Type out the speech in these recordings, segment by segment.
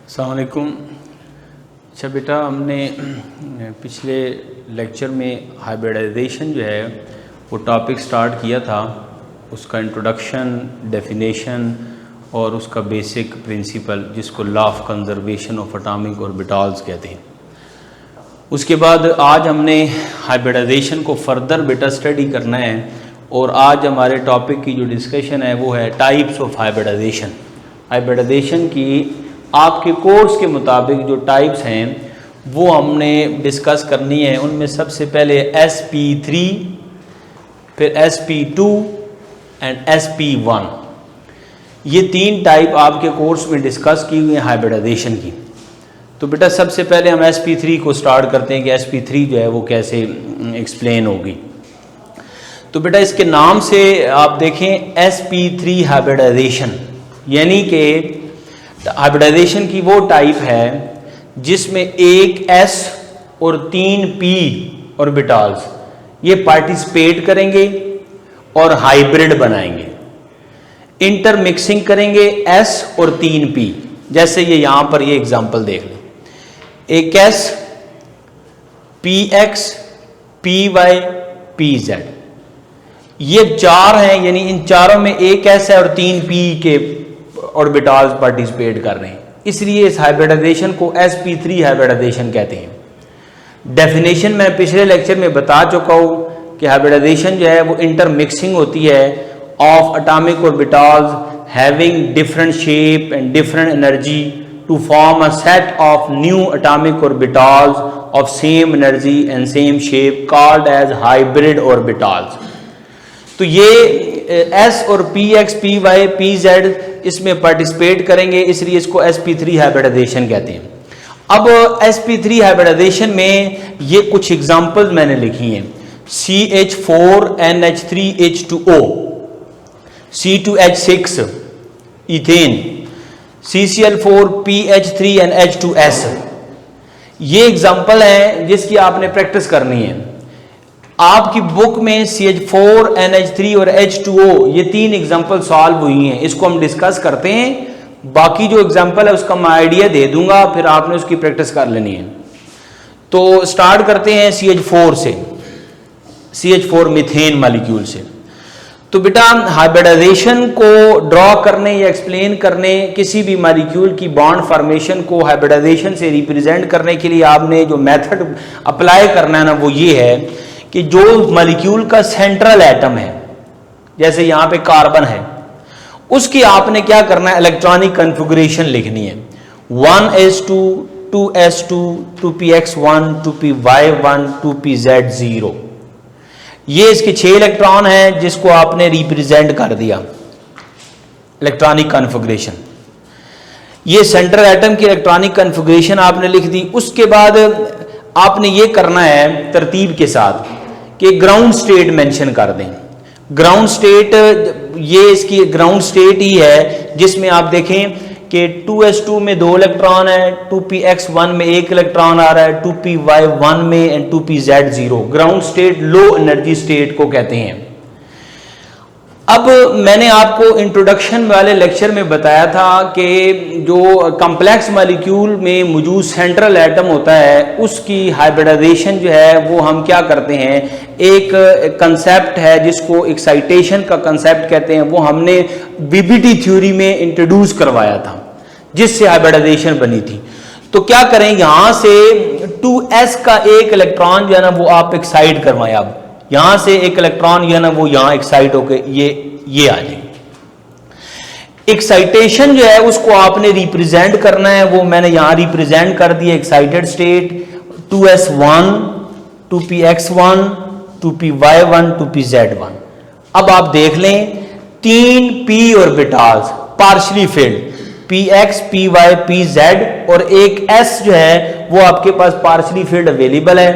अस्सलाम वालेकुम। अच्छा बेटा, हमने पिछले लेक्चर में हाइब्रिडाइजेशन जो है वो टॉपिक स्टार्ट किया था, उसका इंट्रोडक्शन, डेफिनेशन और उसका बेसिक प्रिंसिपल जिसको law of conservation of atomic orbitals कहते हैं। उसके बाद आज हमने हाइब्रिडाइजेशन को फर्दर बेटा स्टडी करना है और आज हमारे टॉपिक की जो डिस्कशन है वो है टाइप्स ऑफ हाइब्रिडाइजेशन। हाइब्रिडाइजेशन की आपके कोर्स के मुताबिक जो टाइप्स हैं वो हमने डिस्कस करनी है। उनमें सबसे पहले sp3, फिर sp2 एंड sp1, ये तीन टाइप आपके कोर्स में डिस्कस की हुई हैं हाइब्रिडाइजेशन की। तो बेटा सबसे पहले हम sp3 को स्टार्ट करते हैं कि sp3 जो है वो कैसे एक्सप्लेन होगी। तो बेटा इसके नाम से आप देखें sp3 हाइब्रिडाइजेशन, यानी कि हाइब्रिडाइजेशन की वो टाइप है जिसमें एक s और तीन p ऑर्बिटल्स ये पार्टिसिपेट करेंगे और हाइब्रिड बनाएंगे, इंटरमिक्सिंग करेंगे s और तीन p। जैसे ये यहां पर ये एग्जांपल देख लें, एक s px py pz, ये चार हैं, यानी इन चारों में एक s है और तीन p के ऑर्बिटल्स पार्टिसिपेट कर रहे हैं, इसलिए इस हाइब्रिडाइजेशन को sp3 हाइब्रिडाइजेशन कहते हैं। डेफिनेशन मैं पिछले लेक्चर में बता चुका हूं कि हाइब्रिडाइजेशन जो है वो इंटरमिक्सिंग होती है of atomic orbitals having different shape and different energy to form a set of new atomic orbitals of same energy and same shape called as hybrid orbitals. तो ये s और px py pz इसमें participate करेंगे, इसलिए इसको sp3 hybridisation कहते हैं। अब sp3 हाइब्रिडाइजेशन में ये कुछ एग्जांपल्स मैंने लिखी हैं, CH4NH3H2O, C2H6 इथेन, CCl4PH3NH2S। ये एग्जांपल हैं जिसकी आपने प्रैक्टिस करनी है। आपकी बुक में CH4, NH3 और H2O ये तीन एग्जांपल सॉल्व हुई हैं, इसको हम डिस्कस करते हैं। बाकी जो एग्जांपल है उसका मैं आइडिया दे दूंगा, फिर आपने उसकी प्रैक्टिस कर लेनी है। तो स्टार्ट करते हैं CH4 से, CH4 मीथेन मॉलिक्यूल से। तो बेटा हाइब्रिडाइजेशन को ड्रॉ करने या एक्सप्लेन करने, किसी भी मॉलिक्यूल की बॉन्ड फॉर्मेशन को हाइब्रिडाइजेशन से रिप्रेजेंट करने के लिए आपने जो मेथड अप्लाई करना है ना वो ये है कि जो मॉलिक्यूल का सेंट्रल एटम है, जैसे यहां पे कार्बन है, उसकी आपने क्या करना है, इलेक्ट्रॉनिक कॉन्फ़िगरेशन लिखनी है, 1s2 2s2 2px1 2py1 2pz0। ये इसके 6 इलेक्ट्रॉन हैं जिसको आपने रिप्रेजेंट कर दिया इलेक्ट्रॉनिक कॉन्फ़िगरेशन। ये सेंट्रल एटम की इलेक्ट्रॉनिक कॉन्फ़िगरेशन आपने लिख दी। उसके बाद आपने ये करना है तरतीब के साथ कि ग्राउंड स्टेट मेंशन कर दें। ग्राउंड स्टेट, ये इसकी ग्राउंड स्टेट ही है जिसमें आप देखें कि 2s2 में 2 इलेक्ट्रॉन है, 2px1 में 1 इलेक्ट्रॉन आ रहा है, 2py1 में and 2pz0। Ground state low energy state को कहते हैं। अब मैंने आपको इंट्रोडक्शन वाले लेक्चर में बताया था कि जो कॉम्प्लेक्स मॉलिक्यूल में मौजूद सेंट्रल एटम होता है उसकी हाइब्रिडाइजेशन जो है वो हम क्या करते हैं, एक कंसेप्ट है जिसको एक्साइटेशन का कंसेप्ट कहते हैं, वो हमने बीबीटी थ्योरी में इंट्रोड्यूस करवाया था जिससे हाइब्रिडाइजेशन बनी थी। तो क्या करें, यहां से 2s का एक इलेक्ट्रॉन जो है ना वो आप एक्साइट करवाएं। अब यहां से एक इलेक्ट्रॉन जो है ना वो यहां एक्साइट होकर ये आ जाएंगे। एक्साइटेशन जो है उसको आपने रिप्रेजेंट करना है, वो मैंने यहां रिप्रेजेंट कर दिया, excited state 2s1 2px1 2py1 2pz1। अब आप देख लें 3 p orbitals partially field, px py pz, और एक s जो है वो आपके पास पार्शियली फिल्ड अवेलेबल है।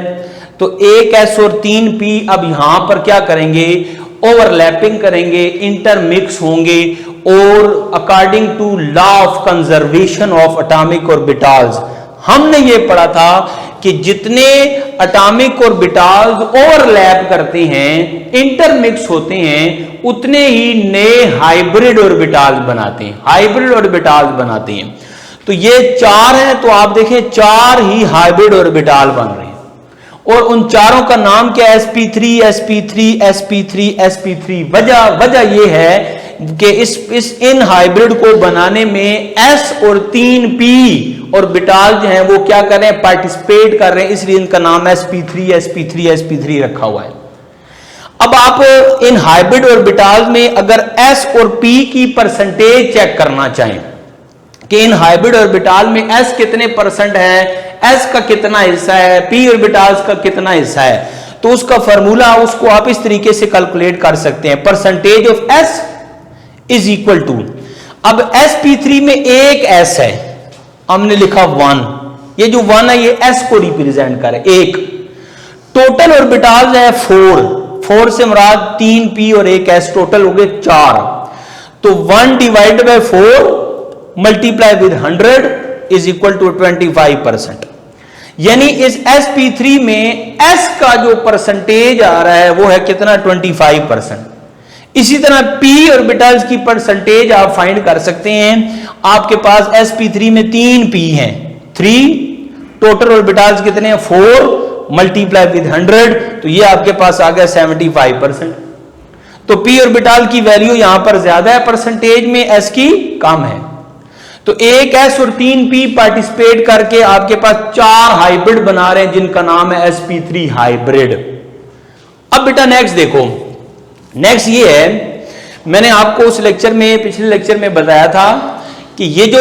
तो एक s और 3 p अब यहां पर क्या करेंगे, ओवरलैपिंग करेंगे, इंटरमिक्स होंगे, और according to law of conservation of atomic orbitals हमने ये पढ़ा था कि जितने एटॉमिक ऑर्बिटल्स ओवरलैप करते हैं, इंटरमिक्स होते हैं, उतने ही नए हाइब्रिड ऑर्बिटल्स बनाते हैं, हाइब्रिड ऑर्बिटल्स बनाते हैं। तो ये 4 हैं, तो आप देखें 4 ही हाइब्रिड ऑर्बिटाल बन रहे हैं, और उन चारों का नाम क्या है? sp3 sp3 sp3 sp3। वजह ये है कि इन हाइब्रिड को बनाने में s और 3p ऑर्बिटाल जो हैं वो क्या कर रहे हैं? पार्टिसिपेट कर रहे हैं, इसलिए इनका नाम sp3 sp3 sp3 रखा हुआ है। अब आप इन हाइब्रिड ऑर्बिटाल में अगर s और p की परसेंटेज चेक करना चाहें कि इन हाइब्रिड ऑर्बिटाल में s कितने परसेंट है, s का कितना हिस्सा है, p ऑर्बिटाल्स का कितना हिस्सा है, तो उसका फार्मूला उसको आप इस तरीके से कैलकुलेट कर सकते हैं। Percentage of s is equal to, अब sp3 में एक s है, हमने लिखा 1, ये जो 1 है ये s को रिप्रेजेंट करे, एक। टोटल ऑर्बिटाल्स है 4 से मुराद 3p और एक s, टोटल हो गए 4। तो 1 divide by 4 multiply with 100 is equal to 25%। यानी इस sp3 में s का जो परसेंटेज आ रहा है वो है कितना? 25%। इसी तरह p ऑर्बिटल्स की परसेंटेज आप फाइंड कर सकते हैं। आपके पास sp3 में 3p हैं, 3, टोटल ऑर्बिटल्स कितने हैं? 4 मल्टीप्लाई विद 100, तो ये आपके पास आ गया 75%। तो p ऑर्बिटल की वैल्यू यहां पर ज्यादा है परसेंटेज में, s की कम है। तो एक s और 3p पार्टिसिपेट करके आपके पास 4 हाइब्रिड बना रहे हैं जिनका नाम है sp3 हाइब्रिड। अब बेटा नेक्स्ट देखो, नेक्स्ट ये है, मैंने आपको उस लेक्चर में, पिछले लेक्चर में बताया था कि ये जो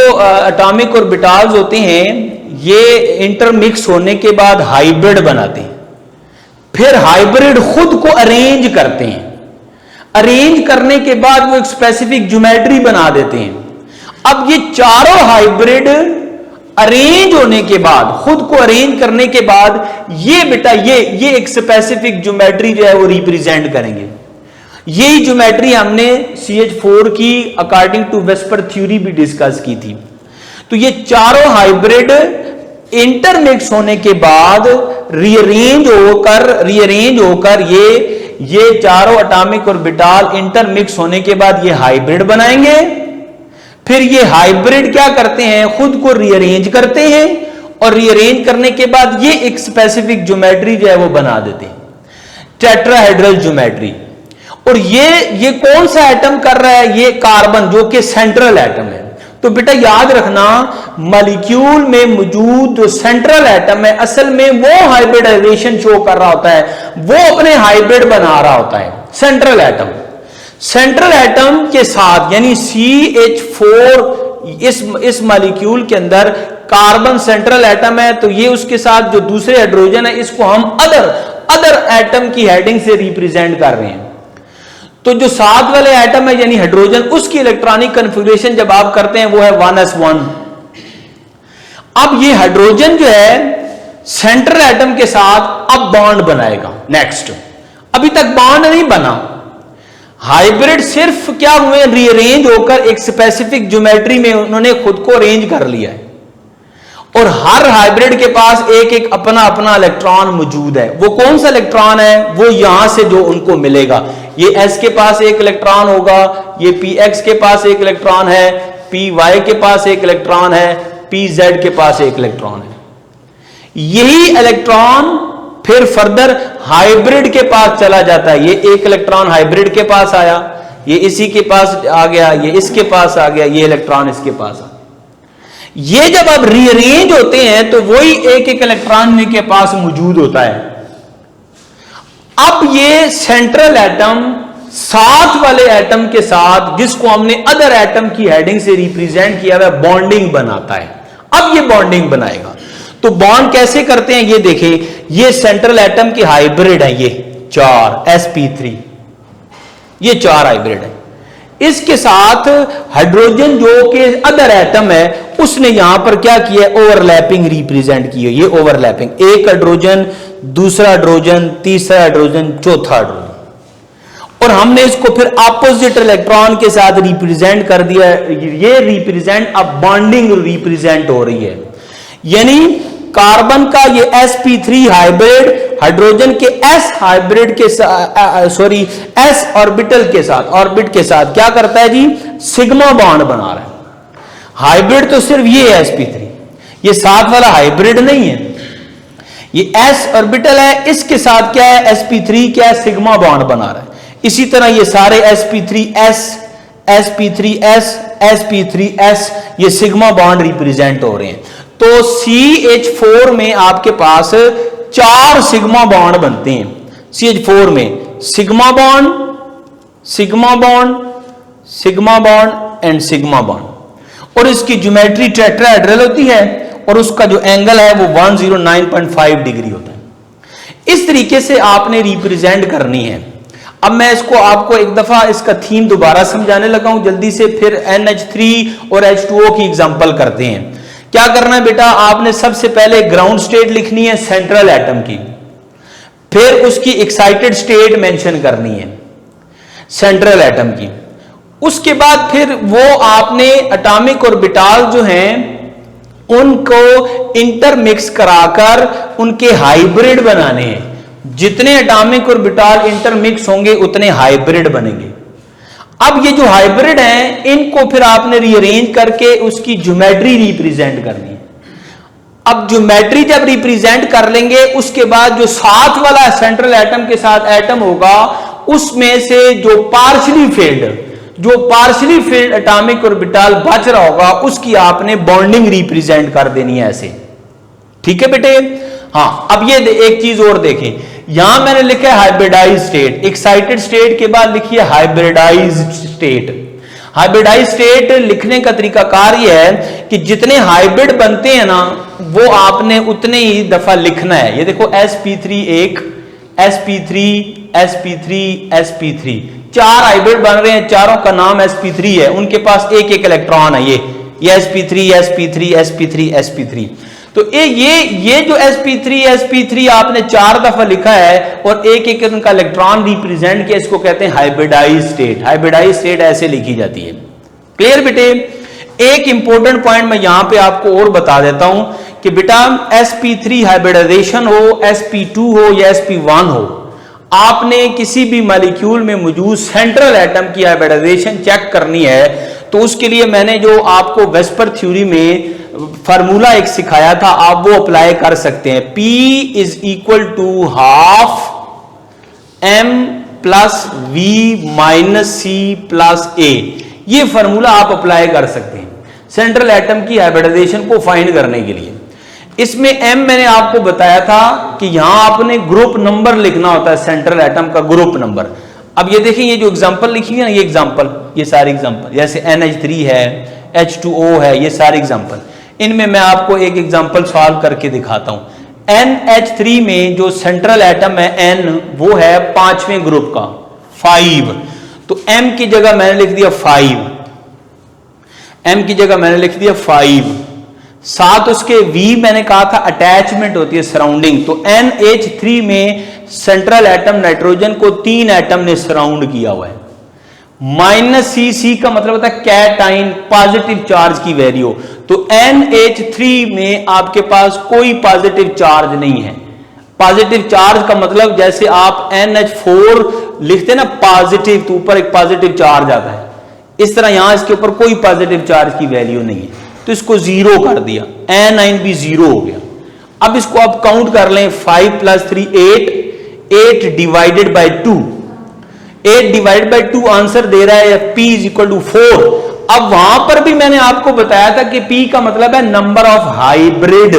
एटॉमिक ऑर्बिटल्स होते हैं ये इंटरमिक्स होने के बाद हाइब्रिड बनाते हैं, फिर हाइब्रिड खुद को अरेंज करते हैं, अरेंज करने के बाद वो एक स्पेसिफिक ज्योमेट्री बना देते हैं। अब ये चारों हाइब्रिड अरेंज होने के बाद, खुद को अरेंज करने के बाद, ये बेटा ये एक स्पेसिफिक ज्योमेट्री जो है वो रिप्रेजेंट करेंगे। यही ज्योमेट्री हमने CH4 की अकॉर्डिंग टू वेस्पर थ्योरी भी डिस्कस की थी। तो ये चारों हाइब्रिड इंटरमिक्स होने के बाद रीअरेंज होकर ये चारों एटॉमिक ऑर्बिटल इंटरमिक्स होने के बाद ये हाइब्रिड बनाएंगे। फिर ये हाइब्रिड क्या करते हैं? खुद को रीअरेंज करते हैं, और रीअरेंज करने के बाद ये एक स्पेसिफिक ज्योमेट्री जो है वो बना देते हैं, टेट्राहेड्रल ज्योमेट्री। और ये कौन सा एटम कर रहा है? ये कार्बन, जो कि सेंट्रल एटम है। तो बेटा याद रखना, मॉलिक्यूल में मौजूद जो सेंट्रल एटम है असल में वो हाइब्रिडाइजेशन शो कर रहा होता है, वो अपने हाइब्रिड बना रहा होता है। सेंट्रल एटम के साथ यानी CH4 इस मॉलिक्यूल के अंदर कार्बन सेंट्रल एटम है, तो ये उसके साथ जो दूसरे हाइड्रोजन है इसको हम अदर एटम की हेडिंग से रिप्रेजेंट कर रहे हैं। तो जो साथ वाले एटम है यानी हाइड्रोजन, उसकी इलेक्ट्रॉनिक कन्फिगरेशन जब आप करते हैं वो है 1s1। अब ये हाइड्रोजन जो है सेंट्रल एटम के साथ अब बॉन्ड बनाएगा। नेक्स्ट, अभी तक बॉन्ड नहीं बना, हाइब्रिड सिर्फ क्या हुए? रीअरेंज होकर एक स्पेसिफिक ज्योमेट्री में उन्होंने खुद को अरेंज कर लिया है, और हर हाइब्रिड के पास एक अपना इलेक्ट्रॉन मौजूद है। वो कौन सा इलेक्ट्रॉन है? वो यहां से जो उनको मिलेगा, ये s के पास एक इलेक्ट्रॉन होगा, ये px के पास एक इलेक्ट्रॉन है, py के पास एक इलेक्ट्रॉन है, pz के पास एक इलेक्ट्रॉन है। यही इलेक्ट्रॉन फिर फर्दर हाइब्रिड के पास चला जाता है। ये एक इलेक्ट्रॉन हाइब्रिड के पास आया, ये इसी के पास आ गया, ये इसके पास आ गया, ये इलेक्ट्रॉन इसके पास आ गया। ये जब अब रीअरेंज होते हैं तो वही एक इलेक्ट्रॉन के पास मौजूद होता है। अब ये सेंट्रल एटम साथ वाले एटम के साथ, जिसको हमने अदर एटम की हेडिंग से रिप्रेजेंट किया हुआ, बॉन्डिंग बनाता है। अब ये बॉन्डिंग बनाएगा, तो बॉन्ड कैसे करते हैं ये देखें। ये सेंट्रल एटम की हाइब्रिड है, ये 4 sp3, ये 4 हाइब्रिड है। इसके साथ हाइड्रोजन जो कि अदर एटम है उसने यहां पर क्या किया? ओवरलैपिंग रिप्रेजेंट की है। ये ओवरलैपिंग, एक हाइड्रोजन, दूसरा हाइड्रोजन, तीसरा हाइड्रोजन, चौथा हाइड्रोजन, और हमने इसको फिर अपोजिट इलेक्ट्रॉन के साथ रिप्रेजेंट कर दिया। ये रिप्रेजेंट अब बॉन्डिंग रिप्रेजेंट हो रही है, यानी कार्बन का ये sp3 हाइब्रिड हाइड्रोजन के s हाइब्रिड के s ऑर्बिट के साथ क्या करता है जी? सिग्मा बॉन्ड बना रहा है। हाइब्रिड तो सिर्फ ये है sp3, ये साथ वाला हाइब्रिड नहीं है, ये s ऑर्बिटल है, इसके साथ क्या है sp3 क्या है सिग्मा बॉन्ड बना रहा है। इसी तरह ये सारे sp3s sp3s sp3s ये सिग्मा बॉन्ड रिप्रेजेंट हो रहे हैं। तो CH4 में आपके पास 4 सिग्मा बॉन्ड बनते हैं। CH4 में sigma bond sigma bond sigma bond and sigma bond, और इसकी ज्योमेट्री टेट्राहेड्रल होती है और उसका जो एंगल है वो 109.5 डिग्री होता है। इस तरीके से आपने रिप्रेजेंट करनी है। अब मैं इसको आपको एक दफा इसका थीम दोबारा समझाने लगा हूं जल्दी से, फिर NH3 और H2O की एग्जांपल करते हैं। क्या करना है बेटा, आपने सबसे पहले ग्राउंड स्टेट लिखनी है सेंट्रल एटम की, फिर उसकी एक्साइटेड स्टेट मेंशन करनी है सेंट्रल एटम की, उसके बाद फिर वो आपने एटॉमिक ऑर्बिटल जो हैं उनको इंटरमिक्स कराकर उनके हाइब्रिड बनाने हैं। जितने एटॉमिक ऑर्बिटल इंटरमिक्स होंगे उतने हाइब्रिड बनेंगे। अब ये जो हाइब्रिड हैं इनको फिर आपने रीअरेंज करके उसकी ज्योमेट्री रिप्रेजेंट करनी है। अब ज्योमेट्री जब रिप्रेजेंट कर लेंगे उसके बाद जो साथ वाला सेंट्रल एटम के साथ एटम होगा उसमें से जो पार्शली फिल्ड एटॉमिक ऑर्बिटल बच रहा होगा उसकी आपने बॉन्डिंग रिप्रेजेंट कर देनी है ऐसे। ठीक है बेटे। हाँ, अब ये एक चीज और देखें, यहां मैंने लिखा है हाइब्रिडाइज स्टेट, एक्साइटेड स्टेट के बाद लिखिए हाइब्रिडाइज्ड स्टेट। हाइब्रिडाइज स्टेट लिखने का तरीका कार्य है कि जितने हाइब्रिड बनते हैं ना वो आपने उतने ही दफा लिखना है। ये देखो sp3 1 sp3 sp3 sp3 4 hybrid बन रहे हैं, चारों का नाम sp3 है, उनके पास एक एक इलेक्ट्रॉन है। ये sp3 sp3 sp3 sp3। तो ये जो sp3 आपने 4 दफा लिखा है और एक एक उनका इलेक्ट्रॉन रिप्रेजेंट किया, इसको कहते हैं हाइब्रिडाइज स्टेट। हाइब्रिडाइज स्टेट ऐसे लिखी जाती है। क्लियर बेटे। एक इंपॉर्टेंट पॉइंट मैं यहां पे आपको और बता देता हूं कि बेटा sp3 हाइब्रिडाइजेशन हो, sp2 हो या sp1 हो, आपने किसी भी मॉलिक्यूल में मौजूद सेंट्रल एटम की हाइब्रिडाइजेशन चेक करनी है तो उसके लिए मैंने जो आपको वेस्पर थ्योरी में फार्मूला एक सिखाया था आप वो अप्लाई कर सकते हैं। P is equal to half m plus v minus c plus a। ये फार्मूला आप अप्लाई कर सकते हैं सेंट्रल एटम की हाइब्रिडाइजेशन को फाइंड करने के लिए। इसमें m मैंने आपको बताया था कि यहां आपने ग्रुप नंबर लिखना होता है, सेंट्रल एटम का ग्रुप नंबर। अब ये देखिए ये जो एग्जांपल लिखी है ना, ये एग्जांपल, ये सारे एग्जांपल जैसे NH3 है, H2O है, ये सारे एग्जांपल, इनमें मैं आपको एक एग्जांपल सॉल्व करके दिखाता हूं। NH3 में जो सेंट्रल एटम है N वो है 5वें ग्रुप का 5, तो M की जगह मैंने लिख दिया 5, M की जगह मैंने लिख दिया 5। साथ उसके V मैंने कहा था अटैचमेंट होती है, सराउंडिंग। तो NH3 में सेंट्रल एटम नाइट्रोजन को 3 एटम ने सराउंड किया हुआ है। माइनस C का मतलब होता है कैटाइन, पॉजिटिव चार्ज की वैल्यू। तो NH3 में आपके पास कोई पॉजिटिव चार्ज नहीं है। पॉजिटिव चार्ज का मतलब जैसे आप NH4 लिखते ना पॉजिटिव, तो ऊपर एक पॉजिटिव चार्ज आता है, इस तरह यहां इसके ऊपर कोई पॉजिटिव चार्ज की वैल्यू नहीं है, तो इसको 0 कर दिया, N9 भी 0 हो गया। अब इसको आप काउंट कर लें, 5 plus 3 8 divided by 2, 8 divided by 2 answer दे रहा है P इज इक्वल टू 4। अब वहां पर भी मैंने आपको बताया था कि P का मतलब है नंबर ऑफ हाइब्रिड,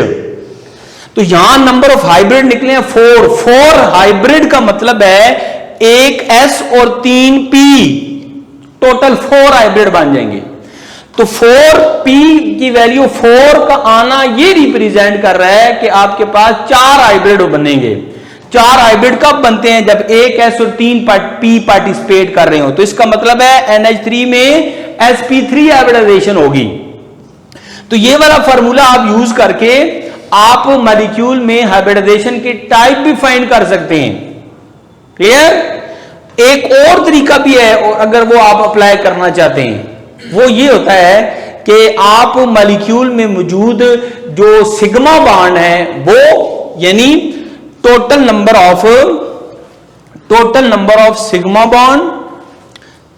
तो यहां नंबर ऑफ हाइब्रिड निकले हैं 4 हाइब्रिड का मतलब है 1 S और 3 P, टोटल 4 हाइब्रिड बन जाएंगे। तो 4P की वैल्यू 4 का आना ये रिप्रेजेंट कर रहा है कि आपके पास 4 हाइब्रिड बनेंगे। 4 हाइब्रिड कब बनते हैं? जब 1 S और 3 P पार्टिसिपेट कर रहे हो। तो इसका मतलब है NH3 में sp3 हाइब्रिडाइजेशन होगी। तो ये वाला फार्मूला आप यूज करके आप मॉलिक्यूल में हाइब्रिडाइजेशन के टाइप भी फाइंड कर सकते हैं। क्लियर? एक और तरीका भी है, और अगर वो आप अप्लाई करना चाहते हैं, वो ये होता है कि आप मॉलिक्यूल में मौजूद जो सिग्मा बॉन्ड है वो, यानी total number of sigma bond,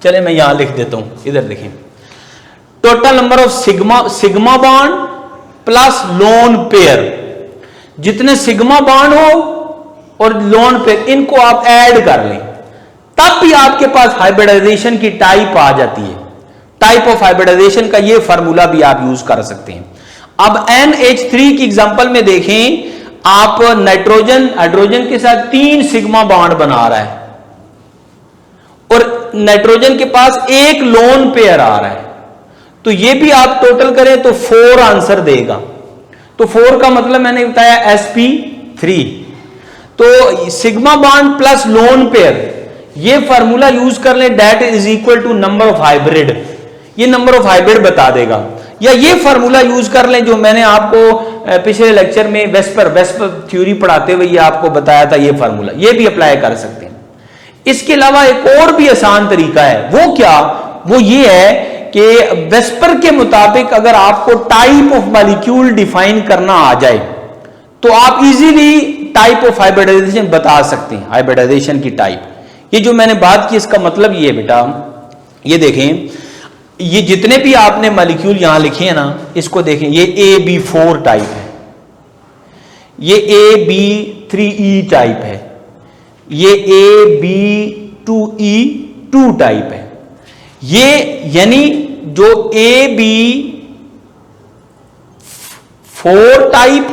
चले मैं यहां लिख देता हूं, इधर देखें, total number of sigma bond plus lone pair, जितने सिग्मा बॉन्ड हो और लोन पेयर, इनको आप ऐड कर लें, तब भी आपके पास हाइब्रिडाइजेशन की टाइप आ जाती है। टाइप ऑफ हाइब्रिडाइजेशन का ये फार्मूला भी आप यूज कर सकते हैं। अब NH3 की एग्जांपल में देखें, आप नाइट्रोजन हाइड्रोजन के साथ 3 सिग्मा बॉन्ड बना रहा है और नाइट्रोजन के पास एक लोन पेयर आ रहा है, तो ये भी आप टोटल करें तो 4 आंसर देगा। तो 4 का मतलब मैंने बताया sp3। तो sigma bond plus lone pair, ये फार्मूला यूज कर लें, that is equal to number of hybrid, ये नंबर ऑफ हाइब्रिड बता देगा। या ये फार्मूला यूज कर लें जो मैंने आपको पिछले लेक्चर में वेस्पर थ्योरी पढ़ाते हुए ये आपको बताया था, ये फार्मूला, ये भी अप्लाई कर सकते हैं। इसके अलावा एक और भी आसान तरीका है, वो क्या, वो ये है कि वेस्पर के मुताबिक अगर आपको टाइप ऑफ मॉलिक्यूल डिफाइन करना आ जाए तो आप इजीली टाइप ऑफ हाइब्रिडाइजेशन बता सकते हैं, हाइब्रिडाइजेशन की टाइप। ये जो मैंने बात की इसका मतलब ये है बेटा, ये देखें, ये जितने भी आपने मॉलिक्यूल यहां लिखे हैं ना, इसको देखें, ये AB4 टाइप है, ये AB3E टाइप है, ये AB2E2 टाइप है। ये यानी जो AB4 टाइप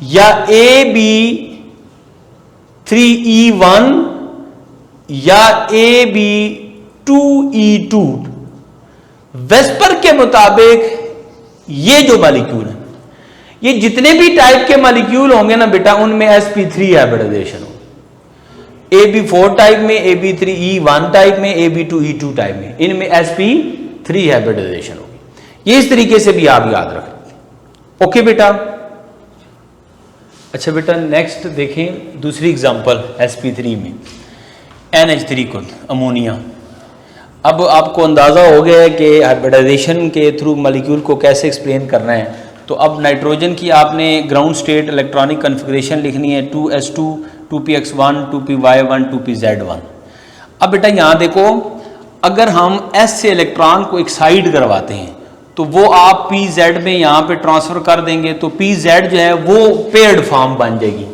या AB3E1 या AB2E2, वेस्पर के मुताबिक ये जो मॉलिक्यूल है, ये जितने भी टाइप के मॉलिक्यूल होंगे ना बेटा, उनमें sp3 हाइब्रिडाइजेशन हो। AB4 टाइप में, AB3E1 टाइप में, AB2E2 टाइप में, इनमें sp3 हाइब्रिडाइजेशन होगी। ये इस तरीके से भी आप याद रखें। ओके बेटा। अच्छा बेटा, नेक्स्ट देखें दूसरी एग्जांपल sp3 में, NH3 खुद अमोनिया। अब आपको अंदाज़ा हो गया है कि हाइब्रिडाइजेशन के थ्रू मॉलिक्यूल को कैसे एक्सप्लेन करना है। तो अब नाइट्रोजन की आपने ग्राउंड स्टेट इलेक्ट्रॉनिक कन्फिग्रेशन लिखनी है, 2s2, 2px1, 2py1, 2pz1। अब बेटा यहाँ देखो, अगर हम s से इलेक्ट्रॉन को एक्साइड करवाते हैं तो वो आप pz में यहाँ पे ट्रांसफर कर देंगे, तो pz जो है वो पेयर्ड फॉर्म बन जाएगी।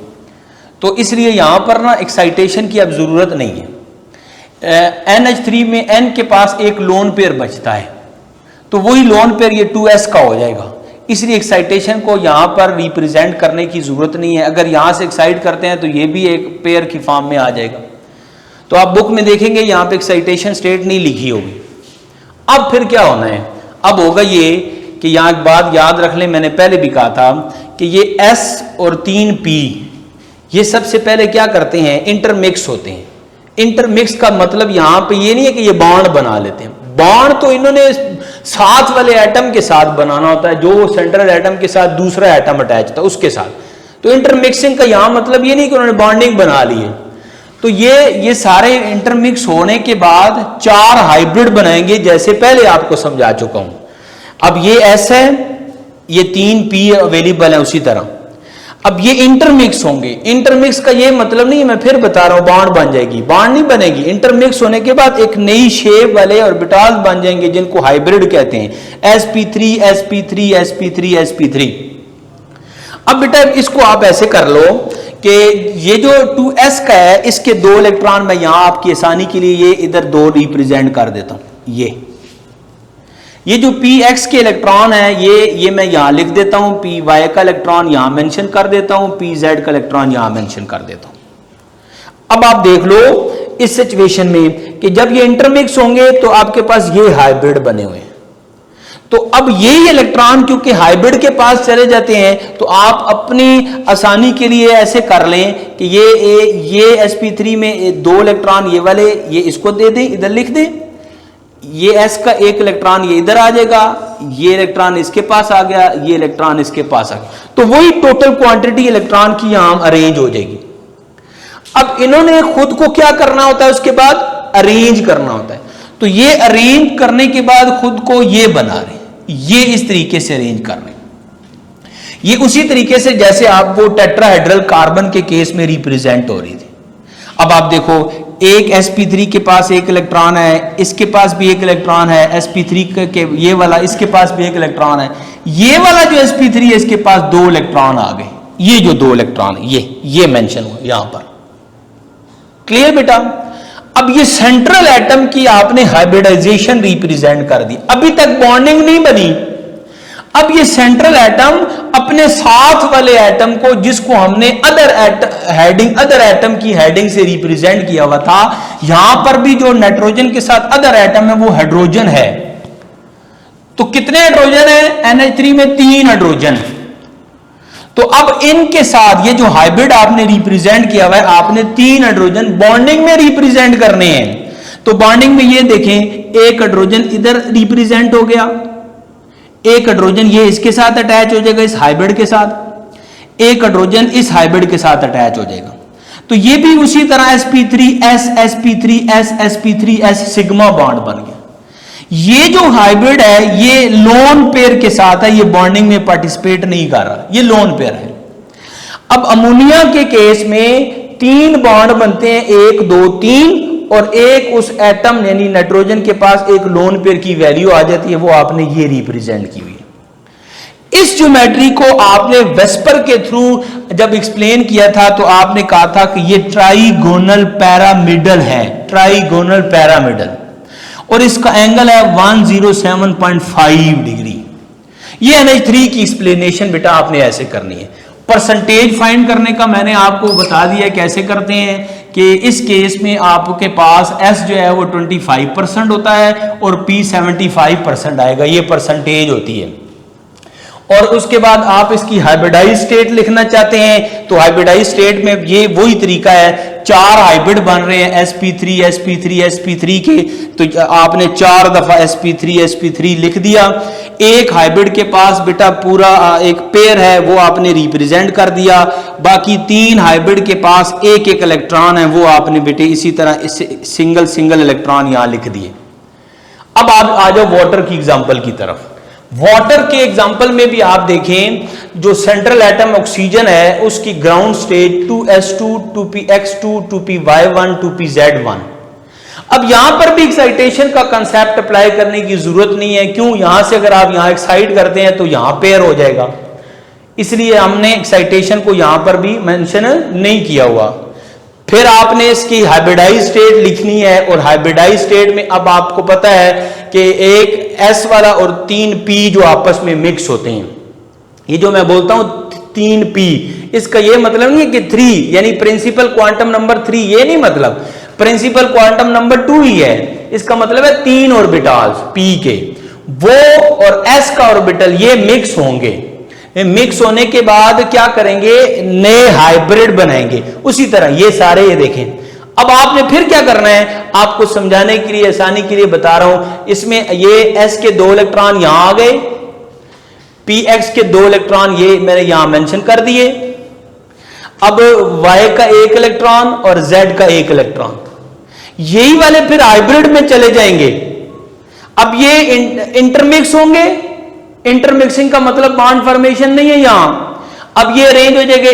तो इसलिए यहाँ पर ना एक्साइटेशन की अब ज़रूरत नहीं है। NH3 में n के पास एक लोन पेयर बचता है, तो वही लोन पेयर ये 2s का हो जाएगा, इसलिए एक्साइटेशन को यहाँ पर रिप्रेजेंट करने की ज़रूरत नहीं है। अगर यहाँ से एक्साइट करते हैं तो ये भी एक पेयर की फॉर्म में आ जाएगा। तो आप बुक में देखेंगे यहाँ पे एक्साइटेशन स्टेट नहीं लिखी होगी। अब फिर क्या होना है, अब होगा ये कि यहाँ एक बात याद रख लें, मैंने पहले भी कहा था कि ये S और 3p ये सबसे पहले क्या करते हैं, इंटरमिक्स होते हैं। इंटरमिक्स का मतलब यहाँ पे ये नहीं है कि ये बॉन्ड बना लेते हैं, बॉन्ड तो इन्होंने साथ वाले एटम के साथ बनाना होता है, जो सेंट्रल एटम के साथ दूसरा एटम अटैच था उसके साथ। तो इंटरमिक्सिंग का यहाँ मतलब ये नहीं कि उन्होंने बॉन्डिंग बना ली है। तो ये सारे इंटरमिक्स होने के बाद 4 हाइब्रिड बनाएंगे, जैसे पहले आपको समझा चुका हूं। अब ये S है, ये 3p अवेलेबल है उसी तरह। अब ये इंटरमिक्स होंगे। इंटरमिक्स का ये मतलब नहीं है, मैं फिर बता रहा हूं, बॉन्ड बन जाएगी, बॉन्ड नहीं बनेगी। इंटरमिक्स होने के बाद एक नई शेप वाले ऑर्बिटल्स बन जाएंगे जिनको हाइब्रिड कहते हैं, sp3 sp3 sp3 sp3। अब बेटा इसको आप ऐसे कर लो कि ये जो 2s का है, इसके 2 इलेक्ट्रॉन मैं यहां आपकी आसानी के लिए ये इधर 2 रिप्रेजेंट कर देता हूं। ये जो px के इलेक्ट्रॉन है ये मैं यहां लिख देता हूं, py का इलेक्ट्रॉन यहां मेंशन कर देता हूं, pz का इलेक्ट्रॉन यहां मेंशन कर देता हूं। अब आप देख लो इस सिचुएशन में कि जब ये इंटरमिक्स होंगे तो आपके पास ये हाइब्रिड बने हुए हैं। तो अब ये इलेक्ट्रॉन क्योंकि हाइब्रिड के पास चले जाते हैं, तो आप अपनी आसानी के लिए ऐसे कर लें कि ये sp3 में 2 इलेक्ट्रॉन ये वाले ये इसको दे दें, इधर लिख दें, ये s का 1 इलेक्ट्रॉन ये इधर आ जाएगा, ये इलेक्ट्रॉन इसके पास आ गया, ये इलेक्ट्रॉन इसके पास आ गया, तो वही टोटल क्वांटिटी इलेक्ट्रॉन की यहां अरेंज हो जाएगी। अब इन्होंने खुद को क्या करना होता है, उसके बाद अरेंज करना होता है। तो ये अरेंज करने के बाद खुद को ये बना रहे, ये इस तरीके से अरेंज कर रहे, ये उसी तरीके से जैसे आप वो टेट्राहेड्रल कार्बन के केस में रिप्रेजेंट हो रही थी। अब आप देखो एक sp3 के पास एक इलेक्ट्रॉन है, इसके पास भी एक इलेक्ट्रॉन है, sp3 के ये वाला इसके पास भी एक इलेक्ट्रॉन है, ये वाला जो sp3 है इसके पास 2 इलेक्ट्रॉन आ गए, ये जो 2 इलेक्ट्रॉन ये मेंशन हुआ यहां पर। क्लियर बेटा? अब ये सेंट्रल एटम की आपने हाइब्रिडाइजेशन रिप्रेजेंट कर दी, अभी तक बॉन्डिंग नहीं बनी। अब ये सेंट्रल एटम अपने साथ वाले एटम को, जिसको हमने अदर एटम की हेडिंग से रिप्रेजेंट किया हुआ था, यहां पर भी जो नाइट्रोजन के साथ अदर एटम है वो हाइड्रोजन है। तो कितने हाइड्रोजन है? NH3 में 3 हाइड्रोजन। तो अब इनके साथ ये जो हाइब्रिड आपने रिप्रेजेंट किया हुआ है, आपने 3 हाइड्रोजन बॉन्डिंग में रिप्रेजेंट करने हैं। तो बॉन्डिंग में ये देखें, एक हाइड्रोजन इधर रिप्रेजेंट हो गया, एक हाइड्रोजन ये इसके साथ अटैच हो जाएगा इस हाइब्रिड के साथ, एक हाइड्रोजन इस हाइब्रिड के साथ अटैच हो जाएगा। तो ये भी उसी तरह sp3s sp3s sp3s sigma bond बन गया। ये जो हाइब्रिड है ये लोन पेयर के साथ है, ये बॉन्डिंग में पार्टिसिपेट नहीं कर रहा, ये लोन पेयर है। अब अमोनिया के केस में 3 बॉन्ड बनते हैं, 1 2 3, और एक उस एटम यानी नाइट्रोजन के पास एक लोन पेयर की वैल्यू आ जाती है, वो आपने ये रिप्रेजेंट की हुई है। इस ज्योमेट्री को आपने वेस्पर के थ्रू जब एक्सप्लेन किया था तो आपने कहा था कि ये ट्राइगोनल पैरामिडल है, ट्राइगोनल पैरामिडल, और इसका एंगल है 107.5 डिग्री। ये NH3 की एक्सप्लेनेशन बेटा आपने ऐसे करनी है। परसेंटेज फाइंड करने का मैंने आपको बता दिया कैसे करते हैं कि इस केस में आपके पास S जो है वो 25% होता है और P 75% आएगा, ये परसेंटेज होती है। और उसके बाद आप इसकी हाइब्रिडाइज स्टेट लिखना चाहते हैं तो हाइब्रिडाइज स्टेट में ये वही तरीका है, 4 हाइब्रिड बन रहे हैं sp3 sp3 sp3 के, तो आपने 4 दफा sp3 लिख दिया। एक हाइब्रिड के पास बेटा पूरा एक पेयर है वो आपने रिप्रेजेंट कर दिया, बाकी 3 हाइब्रिड के पास एक एक इलेक्ट्रॉन है वो आपने बेटे इसी तरह सिंगल इलेक्ट्रॉन यहां लिख दिए। अब आप आ जाओ वाटर की एग्जांपल की तरफ। वाटर के एग्जांपल में भी आप देखें, जो सेंट्रल एटम ऑक्सीजन है उसकी ground state 2s2 2px2 2py1 2pz1। अब यहां पर भी एक्साइटेशन का कंसेप्ट अप्लाई करने की जरूरत नहीं है, क्यों? यहां से अगर आप यहां एक्साइट करते हैं तो यहां पेयर हो जाएगा, इसलिए हमने एक्साइटेशन को यहां पर भी मेंशन नहीं किया हुआ। फिर आपने इसकी हाइब्रिडाइज स्टेट लिखनी है, और हाइब्रिडाइज स्टेट में अब आपको पता है कि एक S वाला और 3p जो आपस में मिक्स होते हैं, ये जो मैं बोलता हूं 3p, इसका ये मतलब नहीं है कि 3 यानी प्रिंसिपल क्वांटम नंबर 3, ये नहीं मतलब, प्रिंसिपल क्वांटम नंबर 2 ही है, इसका मतलब है 3 ऑर्बिटल्स p के, वो और S का ऑर्बिटल ये मिक्स होंगे। मिक्स होने के बाद क्या करेंगे? नए हाइब्रिड बनाएंगे। उसी तरह ये सारे ये देखें। अब आपने फिर क्या करना है, आपको समझाने के लिए आसानी के लिए बता रहा हूं, इसमें ये S के 2 इलेक्ट्रॉन यहां आ गए, px के 2 इलेक्ट्रॉन ये मैंने यहां मेंशन कर दिए। अब y का 1 इलेक्ट्रॉन और z का 1 इलेक्ट्रॉन, यही वाले फिर हाइब्रिड में चले जाएंगे। अब ये इंटरमिक्स होंगे, इंटरमिक्सिंग का मतलब बॉन्ड फॉर्मेशन नहीं है यहां। अब ये अरेंज हो जाएगा,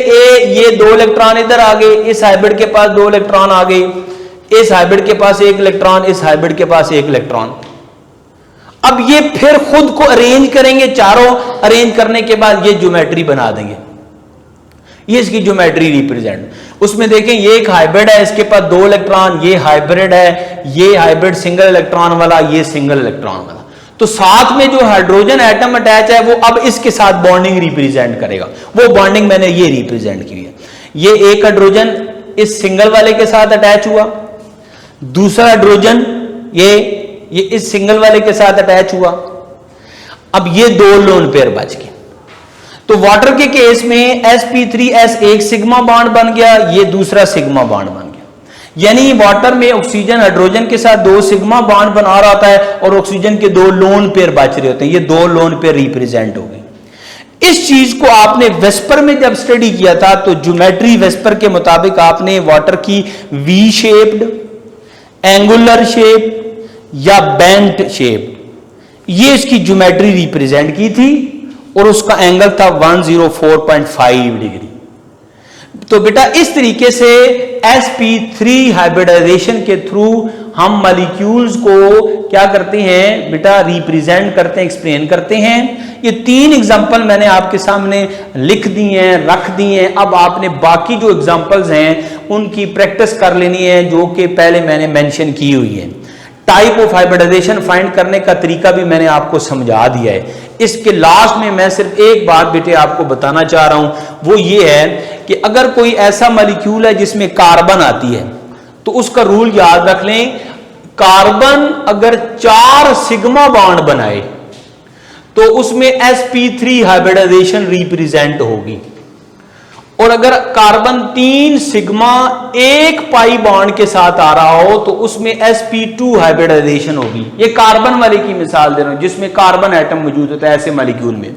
ये 2 इलेक्ट्रॉन इधर आ गए, इस हाइब्रिड के पास 2 इलेक्ट्रॉन आ गए, इस हाइब्रिड के पास 1 इलेक्ट्रॉन, इस हाइब्रिड के पास 1 इलेक्ट्रॉन। अब ये फिर खुद को अरेंज करेंगे, चारों अरेंज करने के बाद ये ज्योमेट्री बना देंगे, ये इसकी ज्योमेट्री रिप्रेजेंट। उसमें देखें ये एक हाइब्रिड है, इसके पास 2 इलेक्ट्रॉन, ये हाइब्रिड है, ये हाइब्रिड सिंगल इलेक्ट्रॉन वाला, ये सिंगल इलेक्ट्रॉन वाला। तो साथ में जो हाइड्रोजन एटम अटैच है वो अब इसके साथ बॉन्डिंग रिप्रेजेंट करेगा, वो बॉन्डिंग मैंने ये रिप्रेजेंट की है। ये एक हाइड्रोजन इस सिंगल वाले के साथ अटैच हुआ, दूसरा हाइड्रोजन ये इस सिंगल वाले के साथ अटैच हुआ। अब ये 2 लोन पेयर बच गए। तो वाटर के केस में sp3s एक सिग्मा बॉन्ड बन गया, ये दूसरा सिग्मा बॉन्ड बन गया। यानी वाटर में ऑक्सीजन हाइड्रोजन के साथ 2 सिग्मा बॉन्ड बना रहा होता है और ऑक्सीजन के 2 लोन पेयर बच रहे होते हैं, ये 2 लोन पेयर रिप्रेजेंट हो गए। इस चीज को आपने वेस्पर में जब स्टडी किया था तो ज्योमेट्री वेस्पर के मुताबिक आपने वाटर की वी शेप्ड, एंगुलर शेप या बेंट शेप, ये इसकी ज्योमेट्री रिप्रेजेंट की थी और उसका एंगल था 104.5 डिग्री। तो बेटा इस तरीके से sp3 हाइब्रिडाइजेशन के थ्रू हम मॉलिक्यूल्स को क्या करते हैं बेटा, रिप्रेजेंट करते हैं, एक्सप्लेन करते हैं। ये 3 एग्जांपल मैंने आपके सामने लिख दिए हैं, रख दिए हैं। अब आपने बाकी जो एग्जांपल्स हैं उनकी प्रैक्टिस कर लेनी है, जो कि पहले मैंने मेंशन की हुई है। टाइप ऑफ हाइब्रिडाइजेशन फाइंड करने का तरीका भी मैंने आपको समझा दिया है। इसके लास्ट में मैं सिर्फ एक बात बेटे आपको बताना चाह रहा हूं, वो ये है कि अगर कोई ऐसा मॉलिक्यूल है जिसमें कार्बन आती है तो उसका रूल याद रख लें, कार्बन अगर 4 सिग्मा बॉन्ड बनाए तो उसमें sp3 हाइब्रिडाइजेशन रिप्रेजेंट होगी, और अगर कार्बन 3 सिग्मा 1 पाई बॉन्ड के साथ आ रहा हो तो उसमें sp2 हाइब्रिडाइजेशन होगी। ये कार्बन वाले की मिसाल दे रहा हूं जिसमें कार्बन एटम मौजूद होता है ऐसे मॉलिक्यूल में।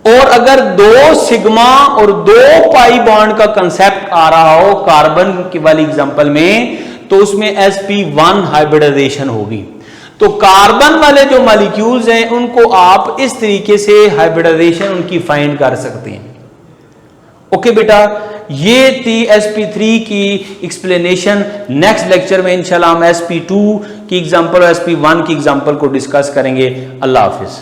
और अगर 2 सिग्मा और 2 पाई बॉन्ड का कंसेप्ट आ रहा हो कार्बन की वाली एग्जांपल में तो उसमें sp1 हाइब्रिडाइजेशन होगी। तो कार्बन वाले जो मॉलिक्यूल्स हैं उनको आप इस तरीके से हाइब्रिडाइजेशन उनकी फाइंड कर सकते हैं। ओके बेटा, ये थी sp3 की एक्सप्लेनेशन। नेक्स्ट लेक्चर में इंशाल्लाह हम sp2 की एग्जांपल और sp1 की एग्जांपल को डिस्कस करेंगे। अल्लाह हाफिज।